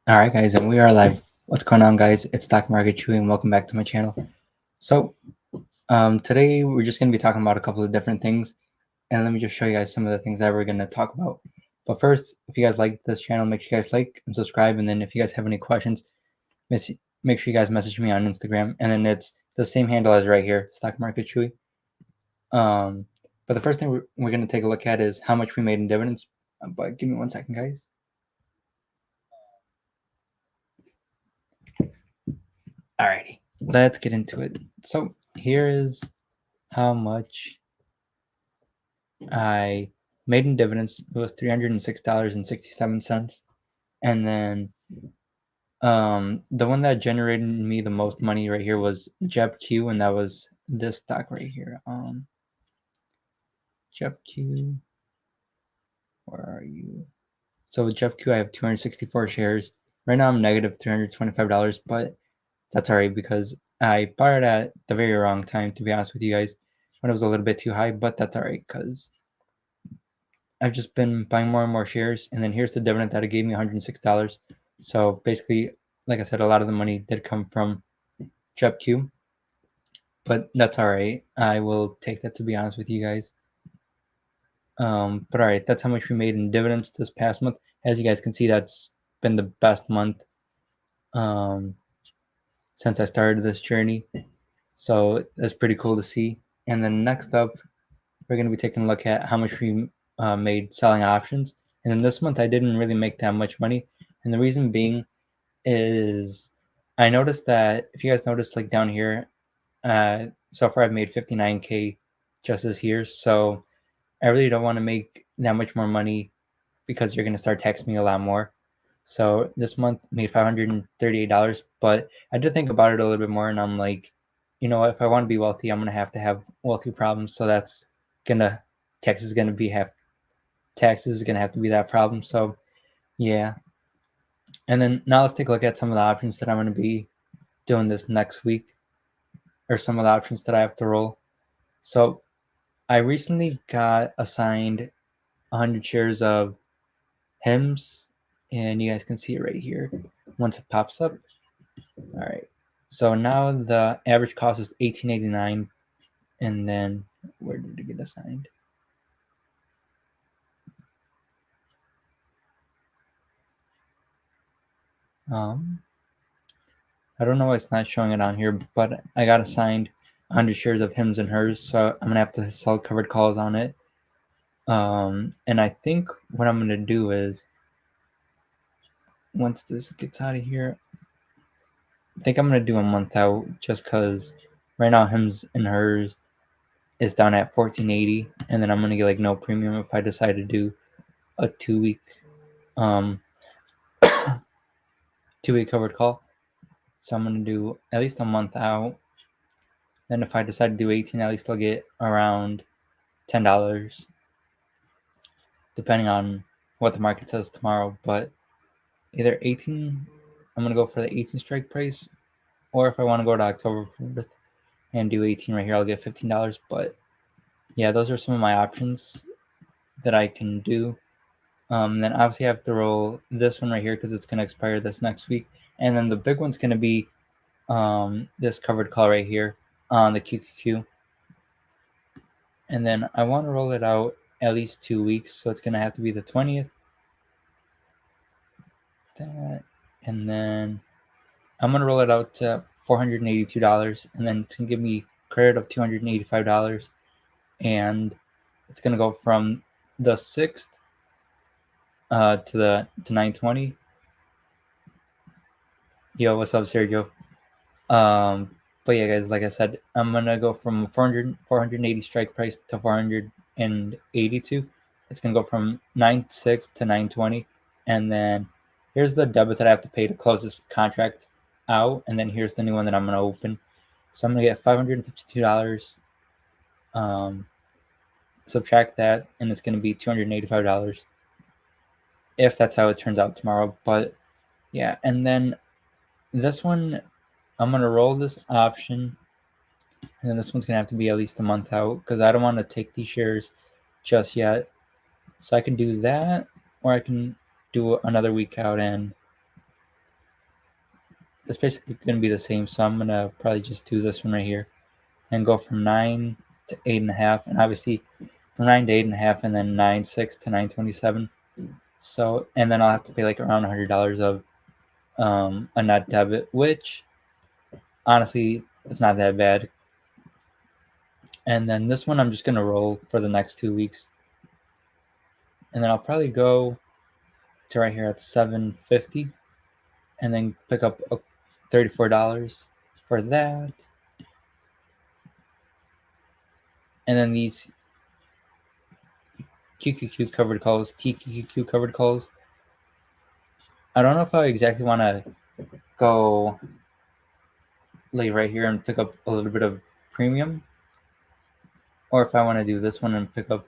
All right, guys, and we are live. What's going on, guys? It's Stock Market Chewy, and welcome back to my channel. So, today we're just going to be talking about a couple of different things, and let me just show you guys some of the things that we're going to talk about. But first, if you guys like this channel, make sure you guys like and subscribe, and then if you guys have any questions, make sure you guys message me on Instagram, and then it's the same handle as right here, Stock Market Chewy. But the first thing we're going to take a look at is how much we made in dividends. But give me 1 second, guys. Alrighty, let's get into it. So here is how much I made in dividends. It was $306.67. And then the one that generated me the most money right here was JEPQ, and that was this stock right here. JEPQ, where are you? So with JEPQ, I have 264 shares. Right now I'm negative $325, but that's all right because I bought it at the very wrong time, to be honest with you guys, when it was a little bit too high, but that's all right because I've just been buying more and more shares. And then here's the dividend that it gave me, $106. So basically, like I said, a lot of the money did come from JEPQ, but that's all right. I will take that, to be honest with you guys. But all right, that's how much we made in dividends this past month. As you guys can see, that's been the best month since I started this journey. So that's pretty cool to see. And then next up, we're going to be taking a look at how much we made selling options. And then this month, I didn't really make that much money. And the reason being is I noticed that if you guys noticed, like down here, so far I've made 59K just this year. So I really don't want to make that much more money because you're going to start taxing me a lot more. So this month made $538, but I did think about it a little bit more, and I'm like, you know, if I want to be wealthy, I'm gonna have to have wealthy problems. So that's gonna taxes is gonna have to be that problem. So yeah. And then now let's take a look at some of the options that I'm gonna be doing this next week, or some of the options that I have to roll. So I recently got assigned 100 shares of HIMS, and you guys can see it right here once it pops up. All right, so now the average cost is $18.89, and then where did it get assigned? I don't know why it's not showing it on here, but I got assigned 100 shares of HIMS and hers, so I'm gonna have to sell covered calls on it. And I think what I'm gonna do is, once this gets out of here, I think I'm gonna do a month out, just because right now HIMS and hers is down at 1480, and then I'm gonna get like no premium if I decide to do a 2-week covered call. So I'm gonna do at least a month out. Then if I decide to do 18, at least I'll get around $10, depending on what the market says tomorrow. But either 18, I'm gonna go for the 18 strike price, or if I want to go to October 4th and do 18 right here, I'll get $15. But yeah, those are some of my options that I can do. Then obviously I have to roll this one right here because it's gonna expire this next week, and then the big one's gonna be this covered call right here on the QQQ. And then I want to roll it out at least 2 weeks, so it's gonna have to be the 20th. That, and then I'm gonna roll it out to $482, and then it's gonna give me credit of $285, and it's gonna go from the 6th to 920. Yo, what's up, Sergio? But yeah, guys, like I said, I'm gonna go from 480 strike price to 482. It's gonna go from 96 to 920, and then here's the debit that I have to pay to close this contract out, and then here's the new one that I'm gonna open. So I'm gonna get $552. Subtract that, and it's gonna be $285 if that's how it turns out tomorrow. But yeah, and then this one, I'm gonna roll this option, and then this one's gonna have to be at least a month out because I don't want to take these shares just yet. So I can do that, or I can do another week out and it's basically going to be the same. So I'm going to probably just do this one right here and go from 9 to 8.5. And obviously from 9 to 8.5 and then 9.6 to 9.27. So, and then I'll have to pay like around $100 of a net debit, which honestly, it's not that bad. And then this one I'm just going to roll for the next 2 weeks. And then I'll probably go to right here at 750 and then pick up $34 for that. And then these QQQ covered calls, TQQQ covered calls. I don't know if I exactly want to go like right here and pick up a little bit of premium, or if I want to do this one and pick up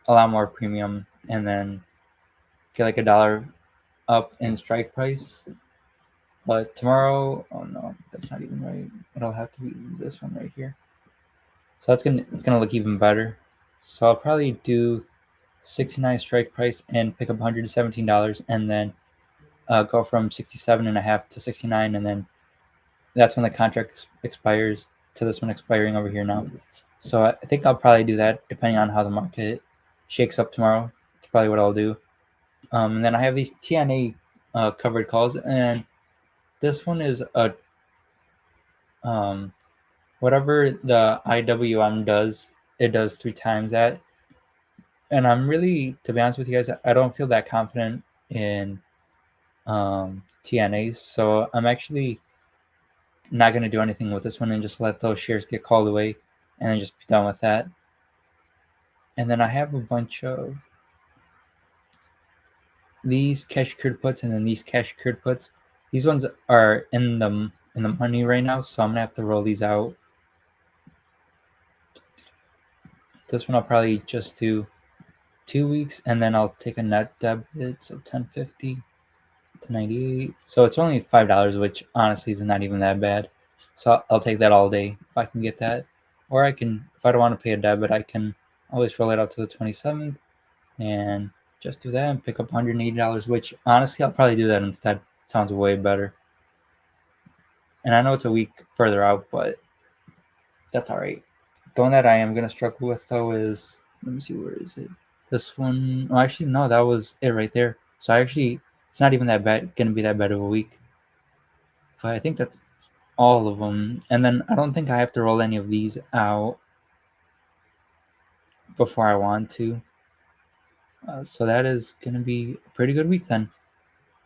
a lot more premium and then get like $1 up in strike price. But tomorrow, oh no, that's not even right. It'll have to be this one right here. So it's gonna look even better. So I'll probably do 69 strike price and pick up $117 and then go from 67.5 to 69, and then that's when the contract expires to this one expiring over here now. So I think I'll probably do that depending on how the market shakes up tomorrow. That's probably what I'll do. And then I have these TNA covered calls, and this one is a whatever the IWM does, it does 3 times that. And I'm really, to be honest with you guys, I don't feel that confident in TNAs, so I'm actually not going to do anything with this one and just let those shares get called away and then just be done with that. And then I have a bunch of these cash accrued puts and then these cash accrued puts. These ones are in the money right now, so I'm gonna have to roll these out. This one I'll probably just do 2 weeks, and then I'll take a net debit, so 1050 to 98. So it's only $5, which honestly is not even that bad. So I'll take that all day if I can get that. Or I can, if I don't want to pay a debit, I can always roll it out to the 27th and just do that and pick up $180, which honestly I'll probably do that instead. It sounds way better. And I know it's a week further out, but that's all right. The one that I am going to struggle with though is, let me see, where is it? This one, oh, actually, no, that was it right there. So it's not even that bad, going to be that bad of a week. But I think that's all of them. And then I don't think I have to roll any of these out before I want to. So that is going to be a pretty good week then.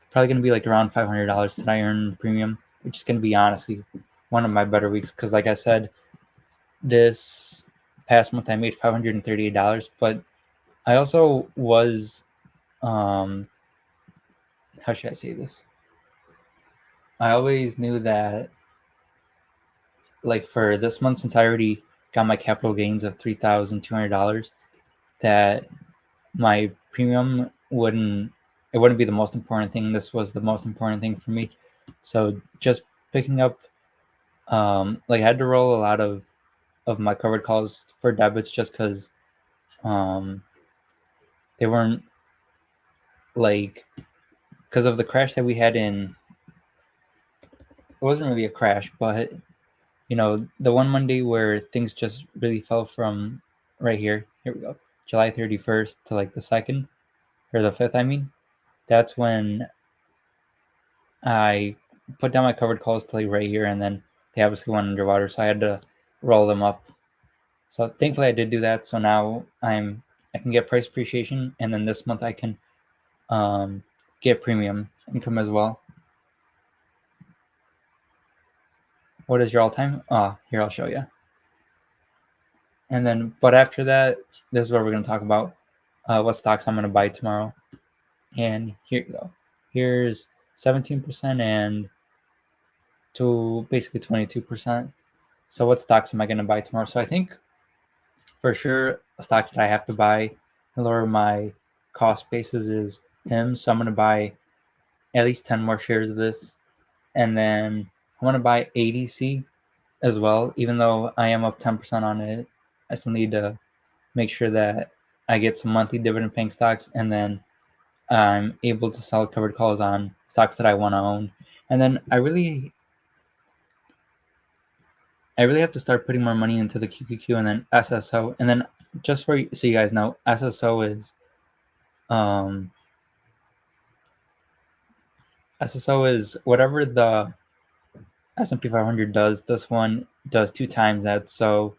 Probably going to be like around $500 that I earn premium, which is going to be honestly one of my better weeks. Because like I said, this past month I made $538, but I also was, how should I say this? I always knew that, like for this month, since I already got my capital gains of $3,200, that my premium wouldn't be the most important thing. This was the most important thing for me. So just picking up, like I had to roll a lot of my covered calls for debits just because they weren't like, because of the crash that we had in, it wasn't really a crash, but you know, the one Monday where things just really fell from right here we go, July 31st to like the 2nd or the 5th, I mean, that's when I put down my covered calls to like right here, and then they obviously went underwater, so I had to roll them up. So thankfully I did do that. So now I can get price appreciation, and then this month I can get premium income as well. What is your all-time? Here, I'll show you. And then, but after that, this is what we're going to talk about, what stocks I'm going to buy tomorrow. And here you go. Here's 17% and to basically 22%. So what stocks am I going to buy tomorrow? So I think for sure a stock that I have to buy to lower my cost basis is Tim. So I'm going to buy at least 10 more shares of this. And then I want to buy ADC as well. Even though I am up 10% on it, I still need to make sure that I get some monthly dividend paying stocks, and then I'm able to sell covered calls on stocks that I want to own. And then I really I really have to start putting more money into the QQQ and then SSO. And then just so you guys know, SSO is whatever the S&P 500 does. This one does 2 times that. So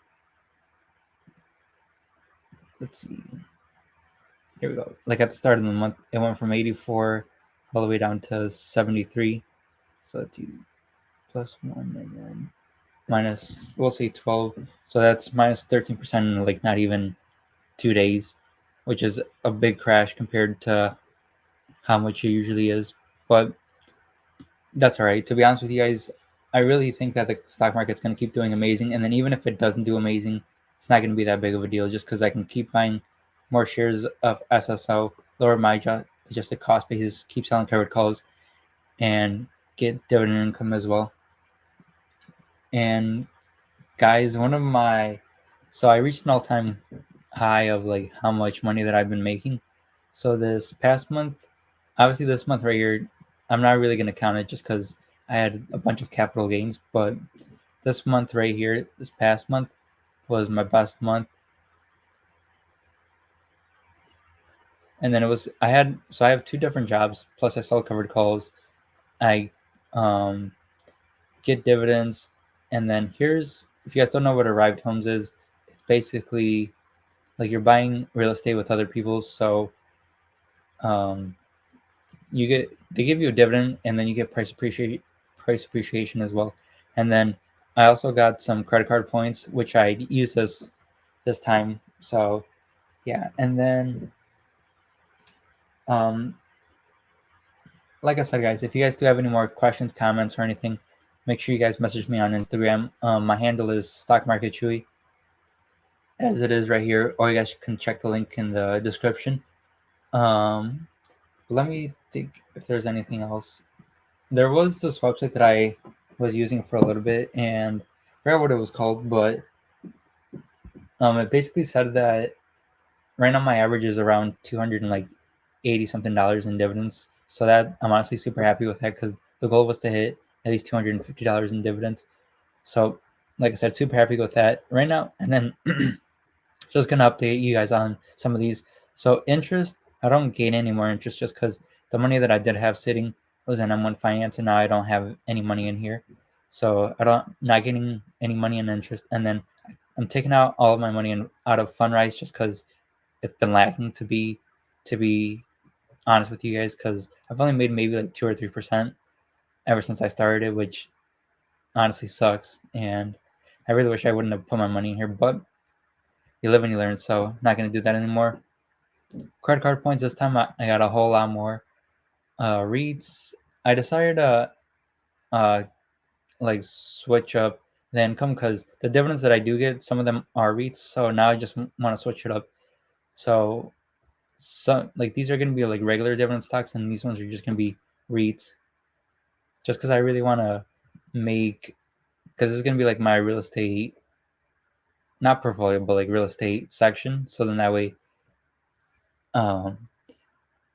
let's see. Here we go. Like at the start of the month, it went from 84 all the way down to 73. So let's see, plus 1 and then minus, we'll say 12. So that's minus 13% in like not even 2 days, which is a big crash compared to how much it usually is. But that's all right. To be honest with you guys, I really think that the stock market's going to keep doing amazing. And then even if it doesn't do amazing, it's not going to be that big of a deal just because I can keep buying more shares of SSO, lower my adjusted cost basis, keep selling covered calls, and get dividend income as well. And guys, so I reached an all-time high of like how much money that I've been making. So this past month, obviously this month right here, I'm not really going to count it just because I had a bunch of capital gains. But this month right here, this past month was my best month. And then I have 2 different jobs, plus I sell covered calls. I get dividends. And then if you guys don't know what Arrived Homes is, it's basically like you're buying real estate with other people. So they give you a dividend, and then you get price appreciation as well. And then I also got some credit card points, which I used this time. So yeah, and then like I said, guys, if you guys do have any more questions, comments, or anything, make sure you guys message me on Instagram. My handle is Stock Market Chewy, as it is right here, or you guys can check the link in the description. Let me think if there's anything else. There was this website that I was using for a little bit, and I forgot what it was called, but it basically said that right now my average is around $280 something in dividends. So that I'm honestly super happy with that because the goal was to hit at least $250 in dividends. So like I said, super happy with that right now. And then just gonna update you guys on some of these. So interest, I don't gain any more interest just because the money that I did have sitting was in M1 Finance, and now I don't have any money in here. So not getting any money in interest. And then I'm taking out all of my money out of Fundrise just because it's been lacking, to be honest with you guys, because I've only made maybe like 2 or 3% ever since I started it, which honestly sucks. And I really wish I wouldn't have put my money in here, but you live and you learn. So not gonna do that anymore. Credit card points this time, I got a whole lot more. REITs, I decided to like switch up the income because the dividends that I do get, some of them are REITs. So now I just want to switch it up. So like these are going to be like regular dividend stocks, and these ones are just going to be REITs. Just because I really want to because it's going to be like my real estate, not portfolio, but like real estate section. So then that way, because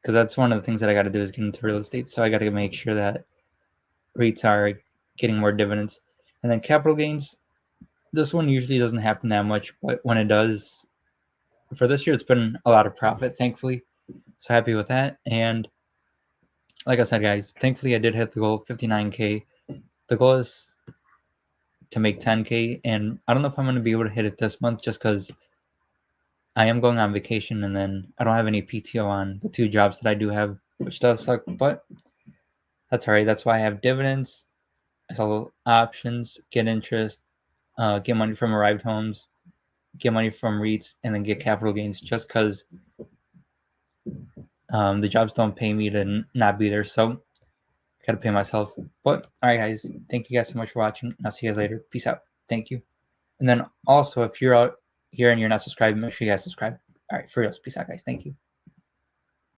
that's one of the things that I got to do is get into real estate. So I got to make sure that REITs are getting more dividends. And then capital gains, this one usually doesn't happen that much, but when it does, for this year, it's been a lot of profit, thankfully. So happy with that. And like I said, guys, thankfully I did hit the goal of 59K. The goal is to make 10K, and I don't know if I'm going to be able to hit it this month just because I am going on vacation, and then I don't have any PTO on the 2 jobs that I do have, which does suck, but that's all right. That's why I have dividends. I sell options, get interest, get money from Arrived Homes, get money from REITs, and then get capital gains just because the jobs don't pay me to not be there. So I got to pay myself. But all right, guys, thank you guys so much for watching. I'll see you guys later. Peace out. Thank you. And then also, if you're out here and you're not subscribed, make sure you guys subscribe. All right, for real. Peace out, guys. Thank you.